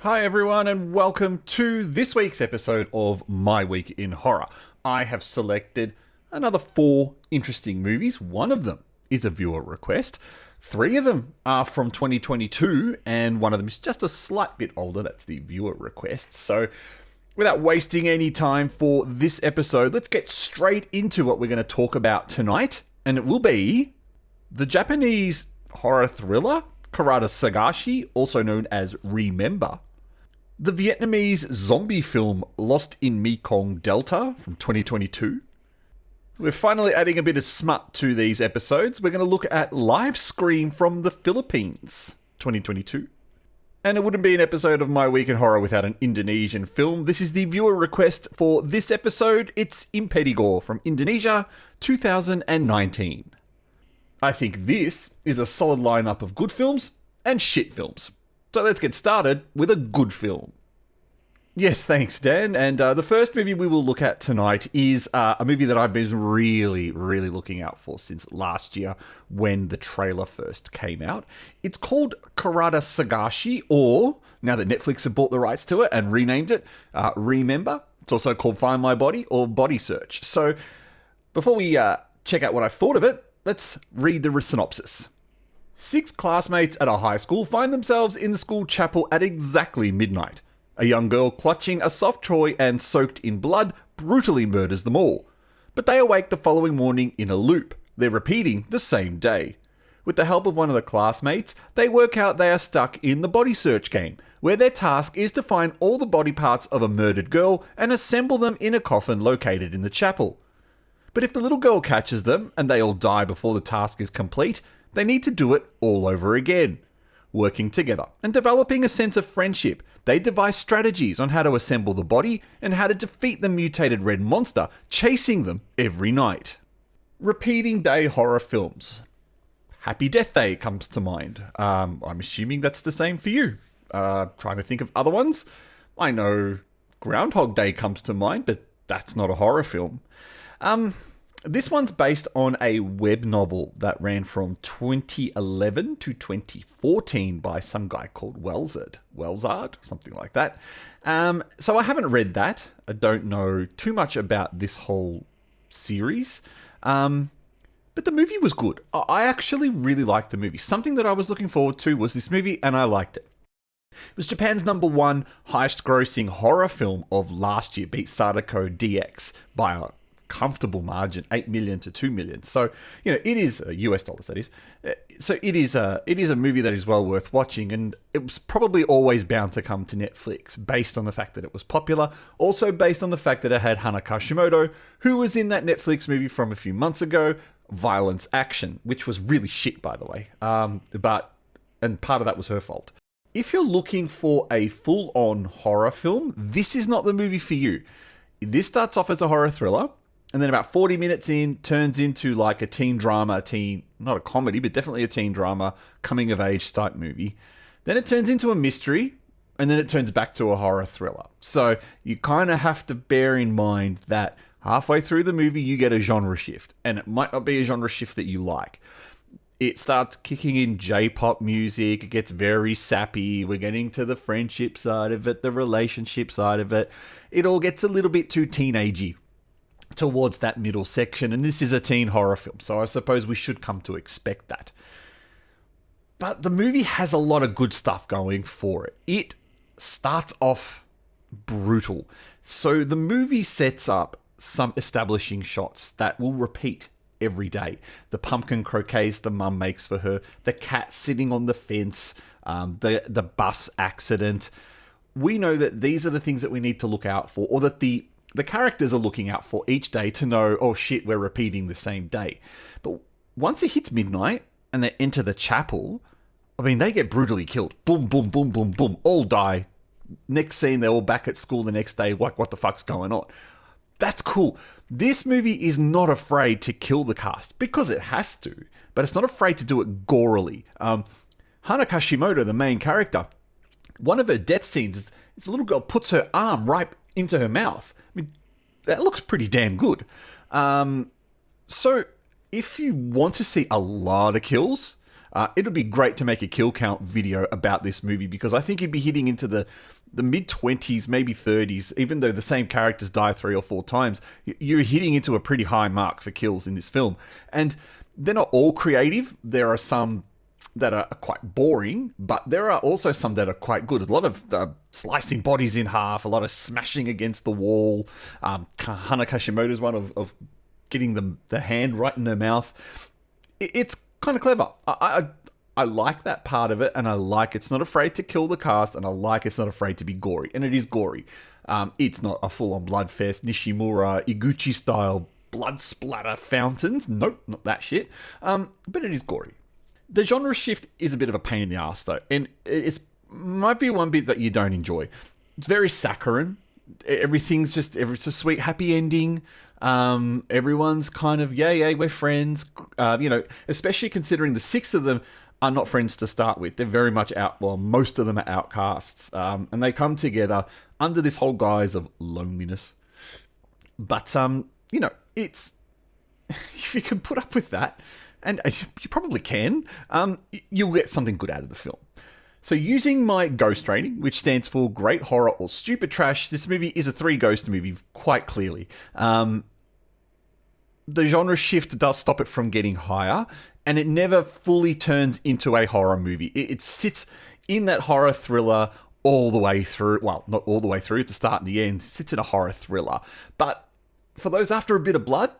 Hi everyone and welcome to this week's episode of My Week in Horror. I have selected another 4 interesting movies. One of them is a viewer request. 3 of them are from 2022 and one of them is just a slight bit older. That's the viewer request. So without wasting any time for this episode, let's get straight into what we're going to talk about tonight. And it will be the Japanese horror thriller Karada Sagashi, also known as Remember. The Vietnamese zombie film Lost in Mekong Delta from 2022. We're finally adding a bit of smut to these episodes. We're going to look at Livescream from the Philippines, 2022. And it wouldn't be an episode of My Week in Horror without an Indonesian film. This is the viewer request for this episode. It's Impetigore from Indonesia, 2019. I think this is a solid lineup of good films and shit films. So let's get started with a good film. Yes, thanks, Dan. And the first movie we will look at tonight is a movie that I've been really looking out for since last year when the trailer first came out. It's called Karada Sagashi, or, now that Netflix have bought the rights to it and renamed it, Remember. It's also called Find My Body or Body Search. So before we check out what I thought of it, let's read the synopsis. 6 classmates at a high school find themselves in the school chapel at exactly midnight. A young girl clutching a soft toy and soaked in blood brutally murders them all. But they awake the following morning in a loop. They're repeating the same day. With the help of one of the classmates, they work out they are stuck in the body search game, where their task is to find all the body parts of a murdered girl and assemble them in a coffin located in the chapel. But if the little girl catches them and they all die before the task is complete, they need to do it all over again. Working together and developing a sense of friendship, they devise strategies on how to assemble the body and how to defeat the mutated red monster chasing them every night. Repeating day horror films. Happy Death Day comes to mind. I'm assuming that's the same for you. Trying to think of other ones. I know Groundhog Day comes to mind, but that's not a horror film. This one's based on a web novel that ran from 2011 to 2014 by some guy called Welsard, something like that. So I haven't read that. I don't know too much about this whole series. But the movie was good. I actually really liked the movie. Something that I was looking forward to was this movie, and I liked it. It was Japan's #1 highest grossing horror film of last year, beat Sadako DX by a comfortable margin, 8 million to 2 million. So, it is US dollars, that is. So it is a movie that is well worth watching, and it was probably always bound to come to Netflix based on the fact that it was popular. Also based on the fact that it had Hana Kashimoto, who was in that Netflix movie from a few months ago, Violence Action, which was really shit, by the way. And part of that was her fault. If you're looking for a full-on horror film, this is not the movie for you. This starts off as a horror thriller, and then about 40 minutes in, turns into like a teen drama, not a comedy, but definitely a teen drama, coming of age type movie. Then it turns into a mystery, and then it turns back to a horror thriller. So you kind of have to bear in mind that halfway through the movie, you get a genre shift, and it might not be a genre shift that you like. It starts kicking in J-pop music, it gets very sappy, we're getting to the friendship side of it, the relationship side of it. It all gets a little bit too teenagey towards that middle section, and this is a teen horror film, so I suppose we should come to expect that. But the movie has a lot of good stuff going for it. It starts off brutal. So the movie sets up some establishing shots that will repeat every day. The pumpkin croquets the mum makes for her, the cat sitting on the fence, the bus accident. We know that these are the things that we need to look out for, or that the characters are looking out for each day to know, oh shit, we're repeating the same day. But once it hits midnight and they enter the chapel, they get brutally killed. Boom, boom, boom, boom, boom. All die. Next scene, they're all back at school the next day. Like, what the fuck's going on? That's cool. This movie is not afraid to kill the cast, because it has to, but it's not afraid to do it gorily. Hana Kashimoto, the main character, one of her death scenes is the little girl puts her arm right into her mouth. That looks pretty damn good. So if you want to see a lot of kills, It would be great to make a kill count video about this movie, because I think you'd be hitting into the mid-20s, maybe 30s, even though the same characters die 3 or 4 times. You're hitting into a pretty high mark for kills in this film. And they're not all creative. There are some that are quite boring, but there are also some that are quite good. A lot of slicing bodies in half, a lot of smashing against the wall. Hana Kashimoto's one of getting the hand right in her mouth. It's kind of clever. I like that part of it, and I like it's not afraid to kill the cast, and I like it's not afraid to be gory, and it is gory. It's not a full-on bloodfest, Nishimura, Iguchi style blood splatter fountains. Nope, not that shit. But it is gory. The genre shift is a bit of a pain in the ass, though, and it's might be one bit that you don't enjoy. It's very saccharine. Everything's just it's a sweet, happy ending. Everyone's kind of yay, we're friends. Especially considering the 6 of them are not friends to start with. They're very much most of them are outcasts, and they come together under this whole guise of loneliness. But it's if you can put up with that. And you probably can, you'll get something good out of the film. So using my ghost rating, which stands for great horror or stupid trash, this movie is a 3 ghost movie, quite clearly. The genre shift does stop it from getting higher, and it never fully turns into a horror movie. It sits in that horror thriller all the way through. Well, not all the way through, at the start and the end. It sits in a horror thriller. But for those after a bit of blood,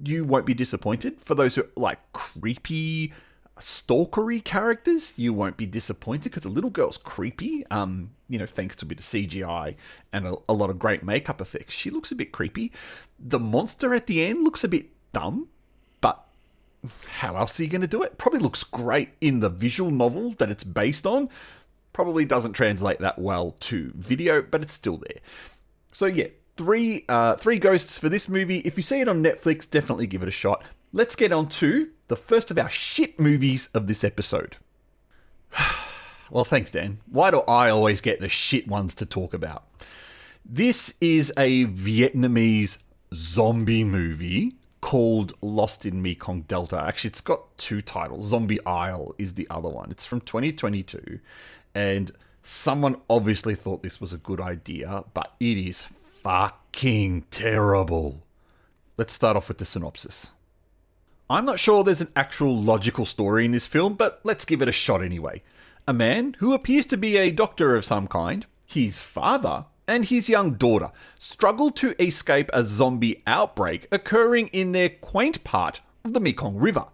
you won't be disappointed. For those who like creepy, stalkery characters, you won't be disappointed, because the little girl's creepy. Thanks to a bit of CGI and a lot of great makeup effects. She looks a bit creepy. The monster at the end looks a bit dumb, but how else are you going to do it? Probably looks great in the visual novel that it's based on. Probably doesn't translate that well to video, but it's still there. So yeah. 3 ghosts for this movie. If you see it on Netflix, definitely give it a shot. Let's get on to the first of our shit movies of this episode. Well, thanks, Dan. Why do I always get the shit ones to talk about? This is a Vietnamese zombie movie called Lost in Mekong Delta. Actually, it's got 2 titles. Zombie Isle is the other one. It's from 2022, and someone obviously thought this was a good idea, but it is fucking terrible. Let's start off with the synopsis. I'm not sure there's an actual logical story in this film, but let's give it a shot anyway. A man who appears to be a doctor of some kind, his father, and his young daughter struggle to escape a zombie outbreak occurring in their quaint part of the Mekong River.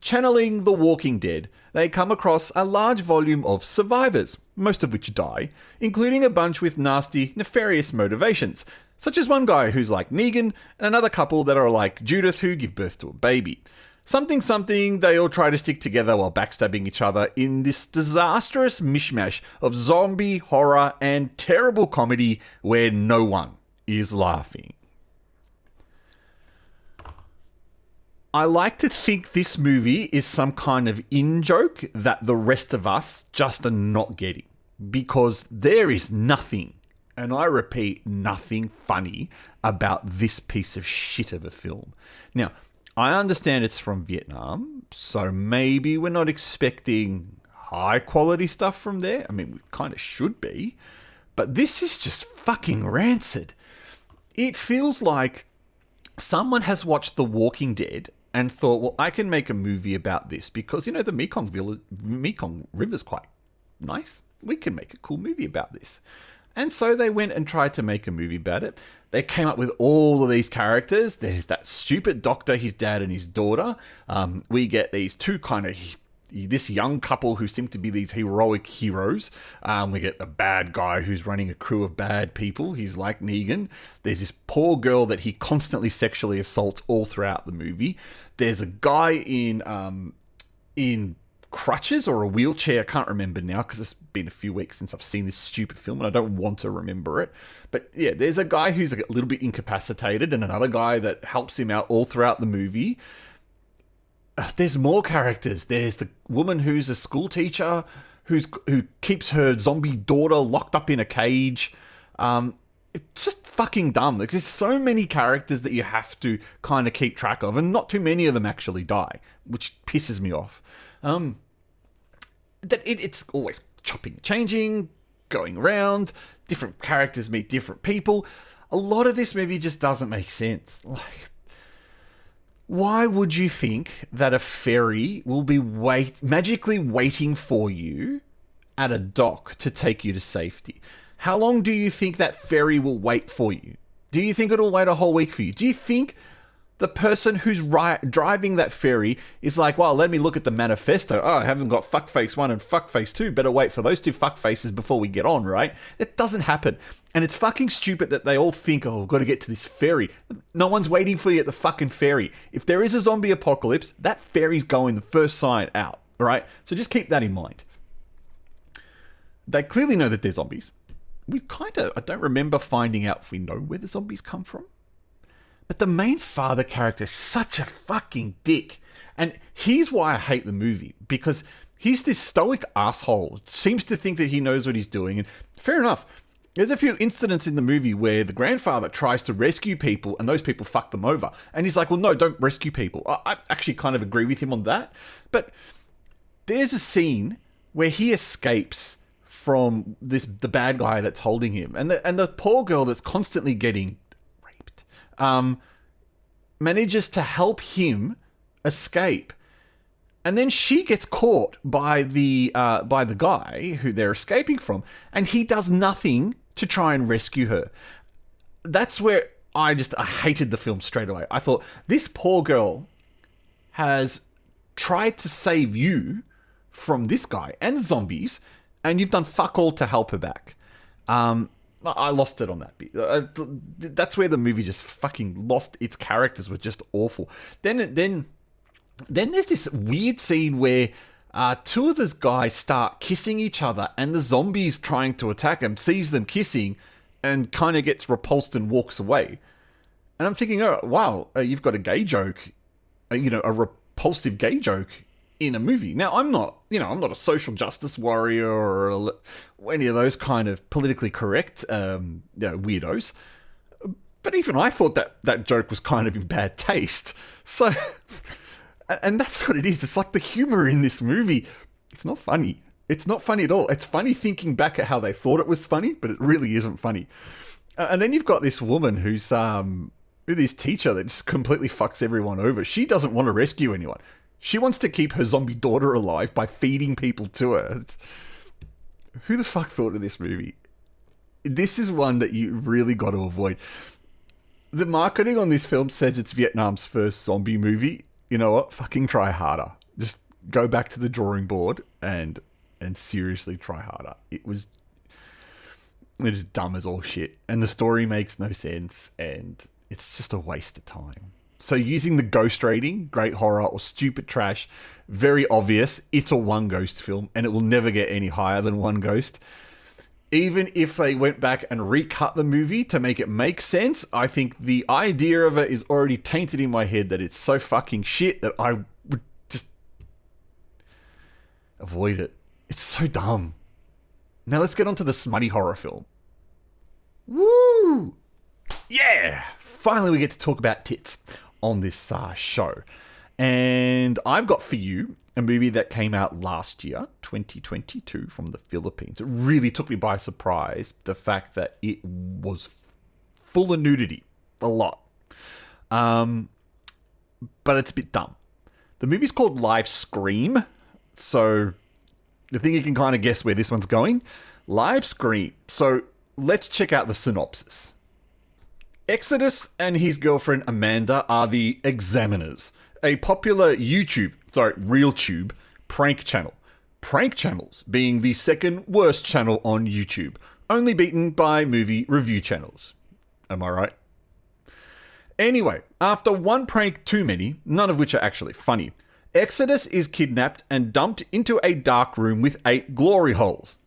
Channeling The Walking Dead, they come across a large volume of survivors, most of which die, including a bunch with nasty, nefarious motivations, such as one guy who's like Negan, and another couple that are like Judith who give birth to a baby. Something, they all try to stick together while backstabbing each other in this disastrous mishmash of zombie, horror, and terrible comedy where no one is laughing. I like to think this movie is some kind of in-joke that the rest of us just are not getting, because there is nothing, and I repeat, nothing funny about this piece of shit of a film. Now, I understand it's from Vietnam, so maybe we're not expecting high-quality stuff from there. I mean, we kind of should be, but this is just fucking rancid. It feels like someone has watched The Walking Dead and thought, well, I can make a movie about this because, the Mekong River's quite nice. We can make a cool movie about this. And so they went and tried to make a movie about it. They came up with all of these characters. There's that stupid doctor, his dad and his daughter. We get these 2 kind of this young couple who seem to be these heroic heroes. We get the bad guy who's running a crew of bad people. He's like Negan. There's this poor girl that he constantly sexually assaults all throughout the movie. There's a guy in crutches or a wheelchair. I can't remember now because it's been a few weeks since I've seen this stupid film and I don't want to remember it. But yeah, there's a guy who's a little bit incapacitated and another guy that helps him out all throughout the movie. There's more characters. There's the woman who's a school teacher who keeps her zombie daughter locked up in a cage. It's just fucking dumb. Like, there's so many characters that you have to kind of keep track of, and not too many of them actually die, which pisses me off. it's always chopping, changing, going around, different characters meet different people. A lot of this movie just doesn't make sense. Like, why would you think that a ferry will be magically waiting for you at a dock to take you to safety? How long do you think that ferry will wait for you? Do you think it'll wait a whole week for you? Do you think the person who's driving that ferry is like, well, let me look at the manifesto. Oh, I haven't got fuckface 1 and fuckface 2. Better wait for those 2 fuckfaces before we get on, right? It doesn't happen. And it's fucking stupid that they all think, oh, we've got to get to this ferry. No one's waiting for you at the fucking ferry. If there is a zombie apocalypse, that ferry's going the first sign out, right? So just keep that in mind. They clearly know that they're zombies. I don't remember finding out if we know where the zombies come from. But the main father character is such a fucking dick. And here's why I hate the movie. Because he's this stoic asshole. Seems to think that he knows what he's doing. And fair enough. There's a few incidents in the movie where the grandfather tries to rescue people and those people fuck them over. And he's like, well, no, don't rescue people. I actually kind of agree with him on that. But there's a scene where he escapes from the bad guy that's holding him. And the poor girl that's constantly getting raped manages to help him escape. And then she gets caught by the guy who they're escaping from, and he does nothing to try and rescue her. That's where I hated the film straight away. I thought, this poor girl has tried to save you from this guy and the zombies, and you've done fuck all to help her back. I lost it on that bit. That's where the movie just fucking lost its characters, were just awful. Then there's this weird scene where 2 of those guys start kissing each other, and the zombies trying to attack them sees them kissing and kind of gets repulsed and walks away. And I'm thinking, oh, wow, you've got a gay joke, a repulsive gay joke in a movie. Now, I'm not a social justice warrior or any of those kind of politically correct weirdos. But even I thought that joke was kind of in bad taste. So, and that's what it is. It's like the humor in this movie. It's not funny. It's not funny at all. It's funny thinking back at how they thought it was funny, but it really isn't funny. And then you've got this woman who's this teacher that just completely fucks everyone over. She doesn't want to rescue anyone. She wants to keep her zombie daughter alive by feeding people to her. Who the fuck thought of this movie? This is one that you really got to avoid. The marketing on this film says it's Vietnam's first zombie movie. You know what? Fucking try harder. Just go back to the drawing board and seriously try harder. It's dumb as all shit. And the story makes no sense. And it's just a waste of time. So using the ghost rating, great horror or stupid trash, very obvious, it's a 1 ghost film and it will never get any higher than 1 ghost. Even if they went back and recut the movie to make it make sense, I think the idea of it is already tainted in my head that it's so fucking shit that I would just avoid it. It's so dumb. Now let's get on to the smutty horror film. Woo! Yeah! Finally we get to talk about tits on this show. And I've got for you a movie that came out last year, 2022, from the Philippines. It really took me by surprise, the fact that it was full of nudity. A lot. But it's a bit dumb. The movie's called Livescream. So I think you can kind of guess where this one's going. Livescream. So let's check out the synopsis. Exodus and his girlfriend Amanda are the Examiners, a popular RealTube prank channel. Prank channels being the second worst channel on YouTube, only beaten by movie review channels. Am I right? Anyway, after one prank too many, none of which are actually funny, Exodus is kidnapped and dumped into a dark room with 8 glory holes.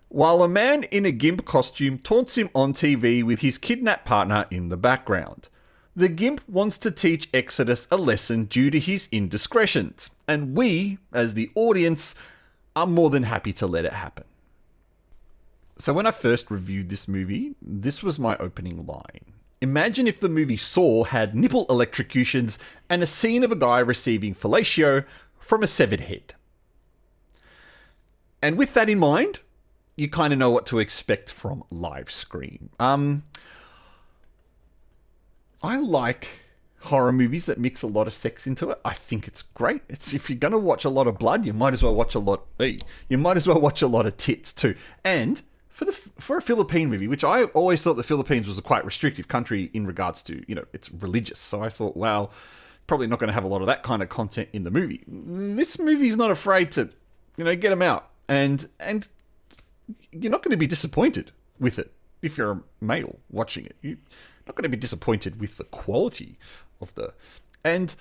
While a man in a GIMP costume taunts him on TV with his kidnapped partner in the background. The GIMP wants to teach Exodus a lesson due to his indiscretions, and we, as the audience, are more than happy to let it happen. So when I first reviewed this movie, this was my opening line. Imagine if the movie Saw had nipple electrocutions and a scene of a guy receiving fellatio from a severed head. And with that in mind, you kind of know what to expect from Livescream. I like horror movies that mix a lot of sex into it. I think it's great. It's if you're gonna watch a lot of blood, you might as well watch a lot. You might as well watch a lot of tits too. And for a Philippine movie, which I always thought the Philippines was a quite restrictive country in regards to, it's religious. So I thought, well, probably not going to have a lot of that kind of content in the movie. This movie's not afraid to, get them out, and you're not going to be disappointed with it if you're a male watching it. You're not going to be disappointed with the quality of the. And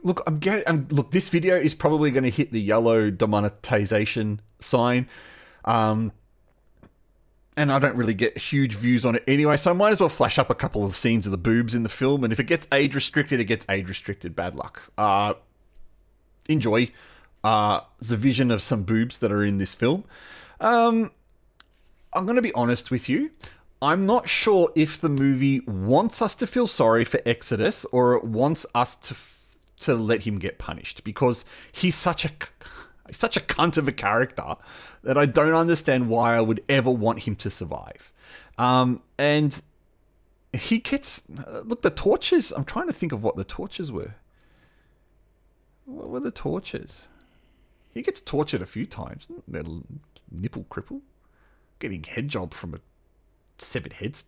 look, look, this video is probably going to hit the yellow demonetization sign. And I don't really get huge views on it anyway, so I might as well flash up a couple of scenes of the boobs in the film, and if it gets age restricted, it gets age restricted. Bad luck. Enjoy. There's a vision of some boobs that are in this film. I'm going to be honest with you. I'm not sure if the movie wants us to feel sorry for Exodus or it wants us to let him get punished, because he's such a cunt of a character that I don't understand why I would ever want him to survive. And he gets... Look, the tortures... I'm trying to think of what the tortures were. What were the tortures? He gets tortured a few times. Their nipple cripple. Getting head job from a severed head.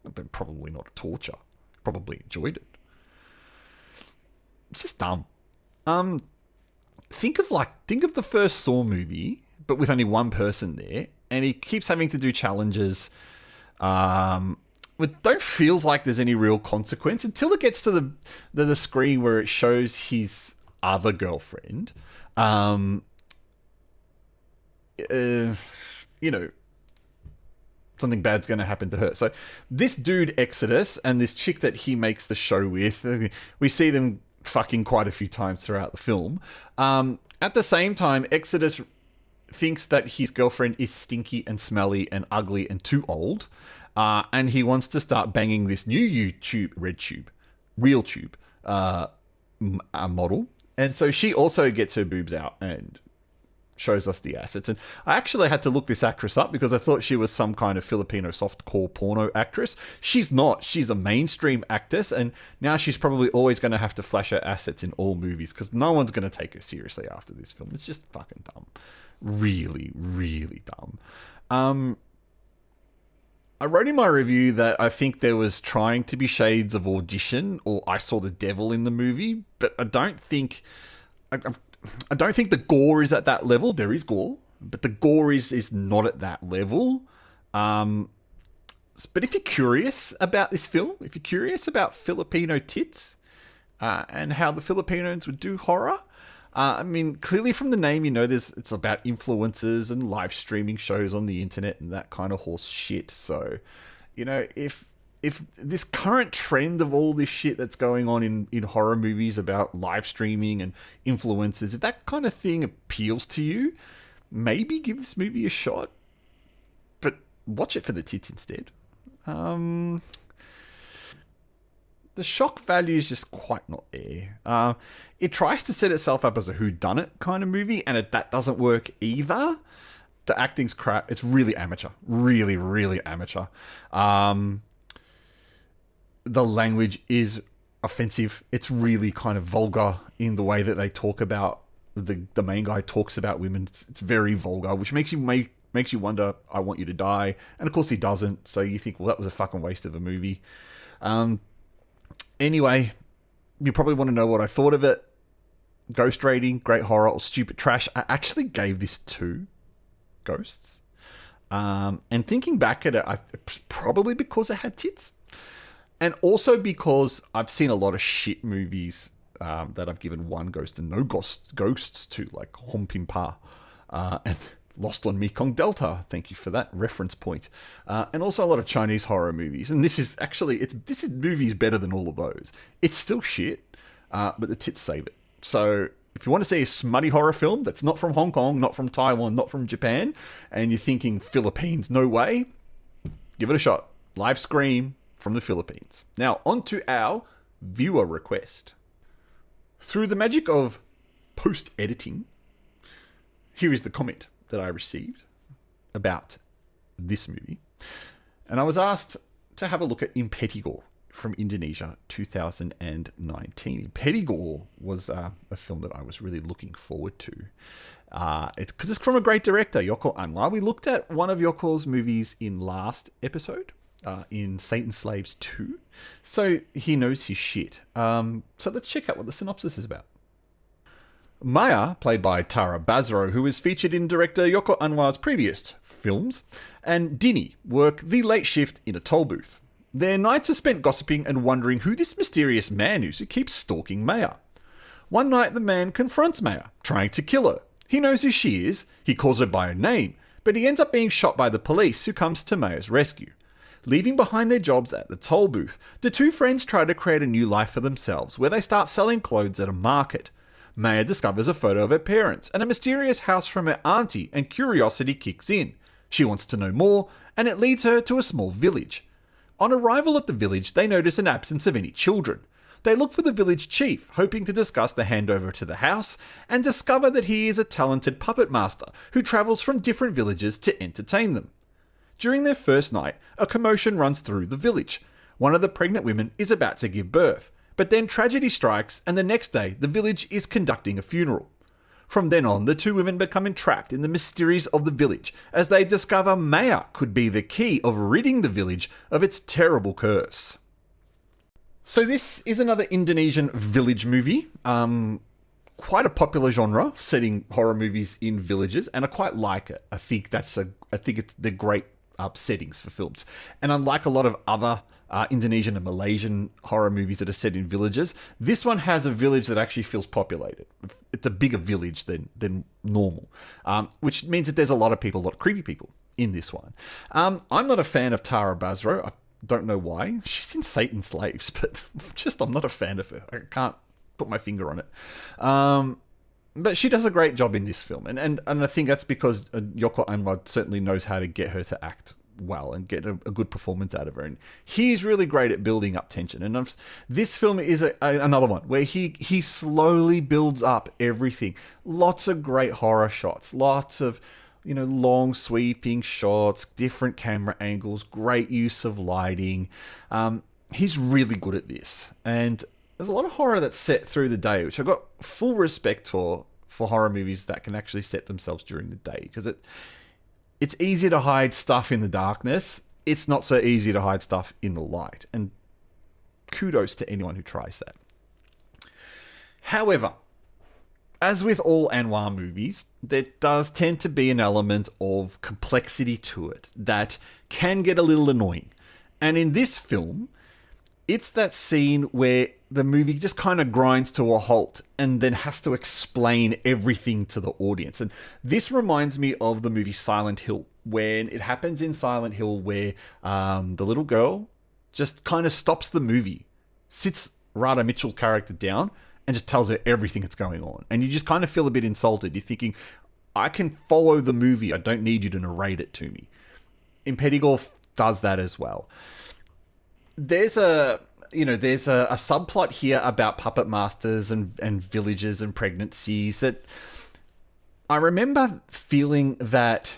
But probably not a torture. Probably enjoyed it. It's just dumb. Think of the first Saw movie, but with only one person there, and he keeps having to do challenges. It don't feels like there's any real consequence until it gets to the screen where it shows his other girlfriend. Something bad's going to happen to her. So this dude Exodus and this chick that he makes the show with, we see them fucking quite a few times throughout the film. At the same time, Exodus thinks that his girlfriend is stinky and smelly and ugly and too old, and he wants to start banging this new RealTube model. And so she also gets her boobs out and shows us the assets. And I actually had to look this actress up because I thought she was some kind of Filipino softcore porno actress. She's not. She's a mainstream actress, and now she's probably always going to have to flash her assets in all movies because no one's going to take her seriously after this film. It's just fucking dumb. Really, really dumb. I wrote in my review that I think there was trying to be shades of Audition or I Saw the Devil in the movie, but I don't think the gore is at that level. There is gore, but the gore is not at that level. But if you're curious about this film, if you're curious about Filipino tits and how the Filipinos would do horror, I mean, clearly from the name, it's about influencers and live streaming shows on the internet and that kind of horse shit. So, if this current trend of all this shit that's going on in horror movies about live streaming and influencers, if that kind of thing appeals to you, maybe give this movie a shot, but watch it for the tits instead. The shock value is just quite not there. It tries to set itself up as a whodunit kind of movie, and that doesn't work either. The acting's crap. It's really amateur. Really, really amateur. The language is offensive. It's really kind of vulgar in the way that they talk about the main guy talks about women. It's very vulgar, which makes you wonder, I want you to die. And of course he doesn't. So you think, well, that was a fucking waste of a movie. Anyway, you probably want to know what I thought of it. Ghost rating, great horror or stupid trash. I actually gave this 2 ghosts. And thinking back at it, probably because it had tits. And also because I've seen a lot of shit movies that I've given 1 ghost and no ghosts to, like Hompimpa and Lost on Mekong Delta. Thank you for that reference point. And also a lot of Chinese horror movies. And this movie is better than all of those. It's still shit, but the tits save it. So if you want to see a smutty horror film that's not from Hong Kong, not from Taiwan, not from Japan, and you're thinking Philippines, no way, give it a shot. Livescream from the Philippines. Now, on to our viewer request. Through the magic of post-editing, here is the comment that I received about this movie. And I was asked to have a look at Impetigore from Indonesia, 2019. Impetigore was a film that I was really looking forward to. It's because it's from a great director, Joko Anwar. We looked at one of Joko's movies in last episode, in Satan's Slaves 2. So he knows his shit. So let's check out what the synopsis is about. Maya, played by Tara Basro, who is featured in director Joko Anwar's previous films, and Dinny work the late shift in a toll booth. Their nights are spent gossiping and wondering who this mysterious man is who keeps stalking Maya. One night the man confronts Maya, trying to kill her. He knows who she is, he calls her by her name, but he ends up being shot by the police who comes to Maya's rescue. Leaving behind their jobs at the toll booth, the two friends try to create a new life for themselves where they start selling clothes at a market. Maya discovers a photo of her parents and a mysterious house from her auntie, and curiosity kicks in. She wants to know more, and it leads her to a small village. On arrival at the village, they notice an absence of any children. They look for the village chief, hoping to discuss the handover to the house, and discover that he is a talented puppet master who travels from different villages to entertain them. During their first night, a commotion runs through the village. One of the pregnant women is about to give birth, but then tragedy strikes, and the next day, the village is conducting a funeral. From then on, the two women become entrapped in the mysteries of the village as they discover Maya could be the key of ridding the village of its terrible curse. So this is another Indonesian village movie. Quite a popular genre, setting horror movies in villages, and I quite like it. I think they're great settings for films. And unlike a lot of other Indonesian and Malaysian horror movies that are set in villages, this one has a village that actually feels populated. It's a bigger village than normal, which means that there's a lot of people, a lot of creepy people in this one. I'm not a fan of Tara Basro. I don't know why. She's in Satan's Slaves, but I'm not a fan of her. I can't put my finger on it. But she does a great job in this film, and I think that's because Joko Anwar certainly knows how to get her to act well and get a good performance out of her, and he's really great at building up tension. And this film is another one where he slowly builds up everything. Lots of great horror shots, lots of long sweeping shots, different camera angles, great use of lighting. He's really good at this, and there's a lot of horror that's set through the day, which I've got full respect for horror movies that can actually set themselves during the day, because it's easy to hide stuff in the darkness. It's not so easy to hide stuff in the light. And kudos to anyone who tries that. However, as with all Anwar movies, there does tend to be an element of complexity to it that can get a little annoying. And in this film, it's that scene where the movie just kind of grinds to a halt and then has to explain everything to the audience. And this reminds me of the movie Silent Hill, when it happens in Silent Hill where the little girl just kind of stops the movie, sits Radha Mitchell's character down, and just tells her everything that's going on. And you just kind of feel a bit insulted. You're thinking, I can follow the movie. I don't need you to narrate it to me. Impetigore does that as well. There's a subplot here about puppet masters and villages and pregnancies that I remember feeling that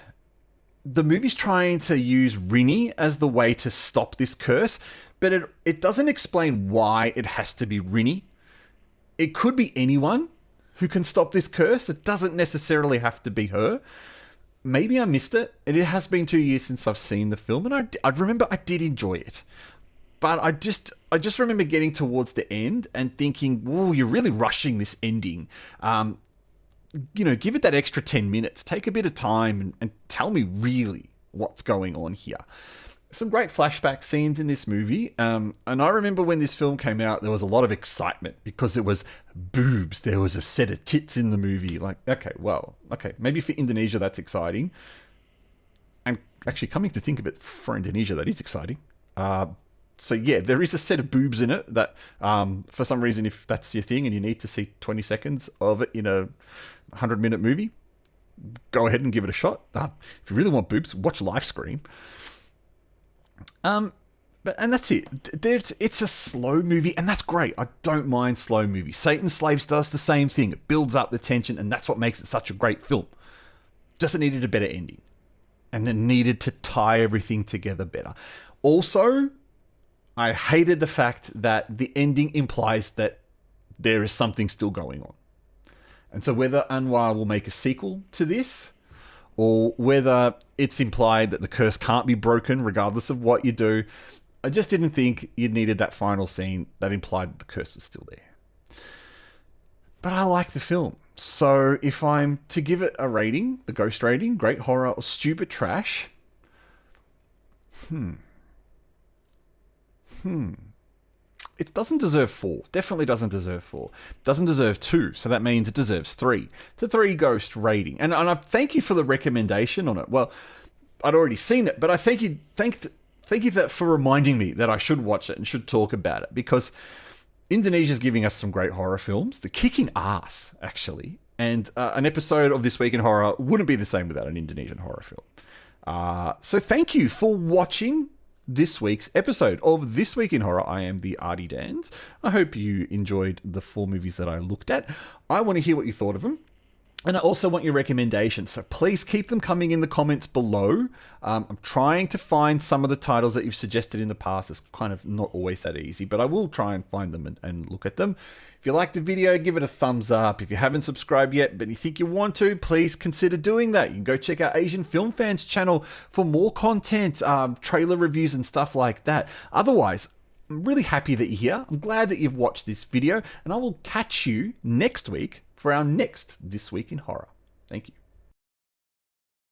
the movie's trying to use Rini as the way to stop this curse, but it doesn't explain why it has to be Rini. It could be anyone who can stop this curse. It doesn't necessarily have to be her. Maybe I missed it, and it has been 2 years since I've seen the film, and I remember I did enjoy it. But I just remember getting towards the end and thinking, whoa, you're really rushing this ending. Give it that extra 10 minutes. Take a bit of time and tell me really what's going on here. Some great flashback scenes in this movie. And I remember when this film came out, there was a lot of excitement because it was boobs. There was a set of tits in the movie. Like, okay, maybe for Indonesia that's exciting. And actually, coming to think of it, for Indonesia, that is exciting. So yeah, there is a set of boobs in it that, for some reason, if that's your thing and you need to see 20 seconds of it in a 100-minute movie, go ahead and give it a shot. If you really want boobs, watch Livescream. And that's it. It's a slow movie, and that's great. I don't mind slow movies. Satan's Slaves does the same thing. It builds up the tension, and that's what makes it such a great film. Just it needed a better ending. And it needed to tie everything together better. Also, I hated the fact that the ending implies that there is something still going on. And so whether Anwar will make a sequel to this, or whether it's implied that the curse can't be broken regardless of what you do, I just didn't think you needed that final scene that implied that the curse is still there. But I like the film. So if I'm to give it a rating, the ghost rating, great horror or stupid trash, it doesn't deserve 4. Definitely doesn't deserve 4. Doesn't deserve 2. So that means it deserves 3. It's a 3 ghost rating. And I thank you for the recommendation on it. Well, I'd already seen it, but I thank you for reminding me that I should watch it and should talk about it, because Indonesia's giving us some great horror films. They're kicking ass, actually. And an episode of This Week in Horror wouldn't be the same without an Indonesian horror film. So thank you for watching this week's episode of This Week in Horror. I am the Artie Dans. I hope you enjoyed the 4 movies that I looked at. I want to hear what you thought of them. And I also want your recommendations, so please keep them coming in the comments below. I'm trying to find some of the titles that you've suggested in the past. It's kind of not always that easy, but I will try and find them and look at them. If you liked the video, give it a thumbs up. If you haven't subscribed yet, but you think you want to, please consider doing that. You can go check out Asian Film Fans channel for more content, trailer reviews and stuff like that. Otherwise, I'm really happy that you're here. I'm glad that you've watched this video, and I will catch you next week for our next This Week in Horror. Thank you.